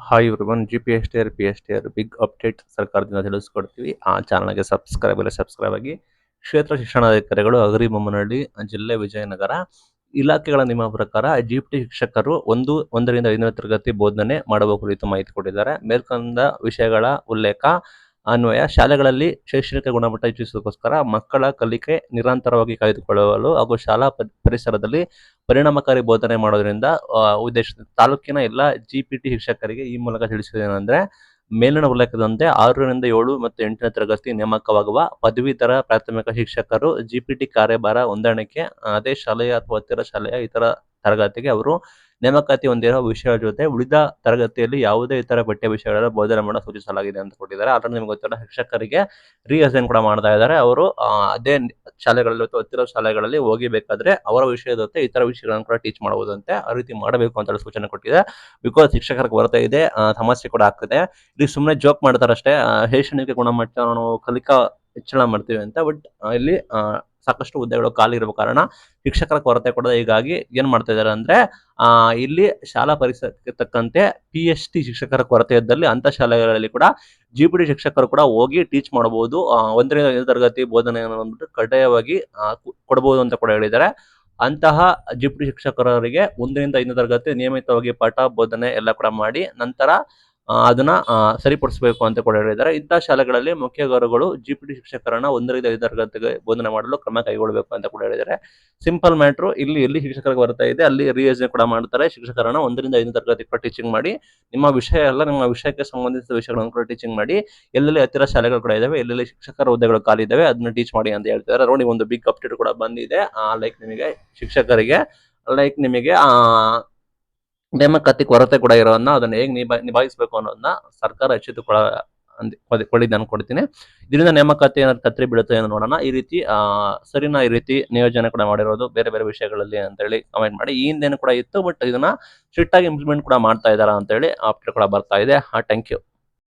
Hi everyone, GPSTR PSTR big update ಸರ್ಕಾರದಿಂದ ತಿಳಿಸ್ಕೊಡ್ತೀವಿ. ಆ ಚಾನಲ್ಗೆ ಸಬ್ಸ್ಕ್ರೈಬ್ ಆಗಿ. ಕ್ಷೇತ್ರ ಶಿಕ್ಷಣಾಧಿಕಾರಿಗಳು ಹಗರಿಬೊಮ್ಮನಹಳ್ಳಿ, ಜಿಲ್ಲೆ ವಿಜಯನಗರ. ಇಲಾಖೆಗಳ ನಿಯಮ ಪ್ರಕಾರ GPT ಶಿಕ್ಷಕರು ಒಂದರಿಂದ 5ನೇ ತರಗತಿ ಬೋಧನೆ ಮಾಡುವ ಕುರಿತು ಮಾಹಿತಿ ಕೊಟ್ಟಿದ್ದಾರೆ. ಮೇಲ್ಕಂಡ ವಿಷಯಗಳ ಉಲ್ಲೇಖ ಅನ್ವಯ ಶಾಲೆಗಳಲ್ಲಿ ಶೈಕ್ಷಣಿಕ ಗುಣಮಟ್ಟ ಹೆಚ್ಚಿಸುವುದಕ್ಕೋಸ್ಕರ ಮಕ್ಕಳ ಕಲಿಕೆ ನಿರಂತರವಾಗಿ ಕಾಯ್ದುಕೊಳ್ಳಲು ಹಾಗೂ ಶಾಲಾ ಪರಿಸರದಲ್ಲಿ ಪರಿಣಾಮಕಾರಿ ಬೋಧನೆ ಮಾಡೋದ್ರಿಂದ ಉದ್ದೇಶ ತಾಲೂಕಿನ ಎಲ್ಲ GPT ಶಿಕ್ಷಕರಿಗೆ ಈ ಮೂಲಕ ತಿಳಿಸಿದ್ದೇನೆಂದ್ರೆ, ಮೇಲಿನ ಉಲ್ಲೇಖದಂತೆ 6ರಿಂದ 7 ಮತ್ತು 8ನೇ ತರಗತಿ ನೇಮಕವಾಗುವ ಪದವೀಧರ ಪ್ರಾಥಮಿಕ ಶಿಕ್ಷಕರು GPT ಕಾರ್ಯಭಾರ ಹೊಂದಾಣಿಕೆ ಅದೇ ಶಾಲೆಯ ಅಥವಾ ಹತ್ತಿರ ಶಾಲೆಯ ಇತರ ತರಗತಿಗೆ ಅವರು ನೇಮಕಾತಿ ಹೊಂದಿರುವ ವಿಷಯಗಳ ಜೊತೆ ಉಳಿದ ತರಗತಿಯಲ್ಲಿ ಯಾವುದೇ ಇತರ ಪಠ್ಯ ವಿಷಯಗಳ ಬೋಧನೆ ಮಾಡಲು ಸೂಚಿಸಲಾಗಿದೆ ಅಂತ ಕೊಟ್ಟಿದ್ದಾರೆ. ಆದ್ರೆ ನಿಮ್ಗೆ ಗೊತ್ತಿಲ್ಲ, ಶಿಕ್ಷಕರಿಗೆ ರೀಅಸೈನ್ ಕೂಡ ಮಾಡ್ತಾ ಇದ್ದಾರೆ. ಅವರು ಅದೇ ಶಾಲೆಗಳಲ್ಲಿ ಅಥವಾ ಹತ್ತಿರ ಶಾಲೆಗಳಲ್ಲಿ ಹೋಗಿಬೇಕಾದ್ರೆ ಅವರ ವಿಷಯದ ಜೊತೆ ಇತರ ವಿಷಯಗಳನ್ನು ಕೂಡ ಟೀಚ್ ಮಾಡಬಹುದಂತೆ. ಆ ರೀತಿ ಮಾಡಬೇಕು ಅಂತ ಸೂಚನೆ ಕೊಟ್ಟಿದೆ. ಬಿಕಾಸ್ ಶಿಕ್ಷಕರಿಗೆ ಕೊರತೆ ಇದೆ, ಸಮಸ್ಯೆ ಕೂಡ ಆಗ್ತಿದೆ. ಇಲ್ಲಿ ಸುಮ್ಮನೆ ಜೋಕ್ ಮಾಡ್ತಾರೆ ಅಷ್ಟೇ. ಶೈಕ್ಷಣಿಕ ಗುಣಮಟ್ಟ ನಾವು ಕಲಿಕಾ ಹೆಚ್ಚಳ ಮಾಡ್ತೀವಿ ಅಂತ. ಬಟ್ ಇಲ್ಲಿ ಸಾಕಷ್ಟು ಹುದ್ದೆಗಳು ಖಾಲಿ ಇರುವ ಕಾರಣ ಶಿಕ್ಷಕರ ಕೊರತೆ ಕೂಡ ಹೀಗಾಗಿ ಏನ್ ಮಾಡ್ತಾ ಇದ್ದಾರೆ ಅಂದ್ರೆ, ಇಲ್ಲಿ ಶಾಲಾ ಪರಿಸರಕ್ಕೆ ತಕ್ಕಂತೆ PST ಶಿಕ್ಷಕರ ಕೊರತೆ ಇದ್ದಲ್ಲಿ ಅಂತ ಶಾಲೆಗಳಲ್ಲಿ ಕೂಡ GPT ಶಿಕ್ಷಕರು ಕೂಡ ಹೋಗಿ ಟೀಚ್ ಮಾಡಬಹುದು. 1ರಿಂದ 5ನೇ ತರಗತಿ ಬೋಧನೆಯನ್ನು ಬಂದ್ಬಿಟ್ಟು ಕಡ್ಡಾಯವಾಗಿ ಕೊಡಬಹುದು ಅಂತ ಕೂಡ ಹೇಳಿದ್ದಾರೆ. ಅಂತಹ GPT ಶಿಕ್ಷಕರಿಗೆ 1ರಿಂದ 5ನೇ ತರಗತಿ ನಿಯಮಿತವಾಗಿ ಪಾಠ ಬೋಧನೆ ಎಲ್ಲ ಕೂಡ ಮಾಡಿ ನಂತರ ಅದನ್ನ ಸರಿಪಡಿಸಬೇಕು ಅಂತ ಕೂಡ ಹೇಳಿದ್ದಾರೆ. ಇಂತಹ ಶಾಲೆಗಳಲ್ಲಿ ಮುಖ್ಯ ಗುರುಗಳು GPT ಶಿಕ್ಷಕರನ್ನ 1ರಿಂದ 5 ತರಗತಿಗೆ ಬೋಧನೆ ಮಾಡಲು ಕ್ರಮ ಕೈಗೊಳ್ಳಬೇಕು ಅಂತ ಕೂಡ ಹೇಳಿದ್ದಾರೆ. ಸಿಂಪಲ್ ಮ್ಯಾಟ್ರು, ಇಲ್ಲಿ ಎಲ್ಲಿ ಶಿಕ್ಷಕರಿಗೆ ಬರ್ತಾ ಇದೆ ಅಲ್ಲಿ ರಿವಿಷನ್ ಕೂಡ ಮಾಡ್ತಾರೆ. ಶಿಕ್ಷಕರನ್ನ 1ರಿಂದ 5ನೇ ತರಗತಿ ಕೂಡ ಟೀಚಿಂಗ್ ಮಾಡಿ, ನಿಮ್ಮ ವಿಷಯ ಎಲ್ಲ ನಿಮ್ಮ ವಿಷಯಕ್ಕೆ ಸಂಬಂಧಿಸಿದ ವಿಷಯಗಳನ್ನು ಕೂಡ ಟೀಚಿಂಗ್ ಮಾಡಿ, ಎಲ್ಲೆಲ್ಲಿ ಹತ್ತಿರ ಶಾಲೆಗಳು ಕೂಡ ಇದಾವೆ, ಎಲ್ಲೆಲ್ಲಿ ಶಿಕ್ಷಕರ ಹುದ್ದೆಗಳು ಖಾಲಿ ಇದಾವೆ ಅದನ್ನ ಟೀಚ್ ಮಾಡಿ ಅಂತ ಹೇಳ್ತಿದ್ದಾರೆ. ನೋಡಿ, ಒಂದು ಬಿಗ್ ಅಪ್ಡೇಟ್ ಕೂಡ ಬಂದಿದೆ. ನಿಮಗೆ ಶಿಕ್ಷಕರಿಗೆ ನಿಮಗೆ ನೇಮಕಾತಿ ಕೊರತೆ ಕೂಡ ಇರೋದನ್ನ ಅದನ್ನ ಹೇಗೆ ನಿಭಾಯಿಸಬೇಕು ಅನ್ನೋದನ್ನ ಸರ್ಕಾರ ಕೊಡಿದ್ದು ಅನ್ಕೊಡ್ತೀನಿ. ಇದರಿಂದ ನೇಮಕಾತಿ ಏನಾದ್ರು ಕತ್ರಿ ಬೀಳುತ್ತೆ ಏನೋ ನೋಡೋಣ. ಈ ರೀತಿ ಸರಿನಾ ಈ ರೀತಿ ನಿಯೋಜನೆ ಕೂಡ ಮಾಡಿರೋದು ಬೇರೆ ಬೇರೆ ವಿಷಯಗಳಲ್ಲಿ ಅಂತ ಹೇಳಿ ಕಮೆಂಟ್ ಮಾಡಿ. ಈ ಹಿಂದೆನೂ ಕೂಡ ಇತ್ತು, ಬಟ್ ಇದನ್ನ ಸ್ಟ್ರಿಕ್ಟ್ ಆಗಿ ಇಂಪ್ಲಿಮೆಂಟ್ ಕೂಡ ಮಾಡ್ತಾ ಇದಾರ ಅಂತ ಹೇಳಿ ಅಪ್ಡೇಟ್ ಕೂಡ ಬರ್ತಾ ಇದೆ. Thank you.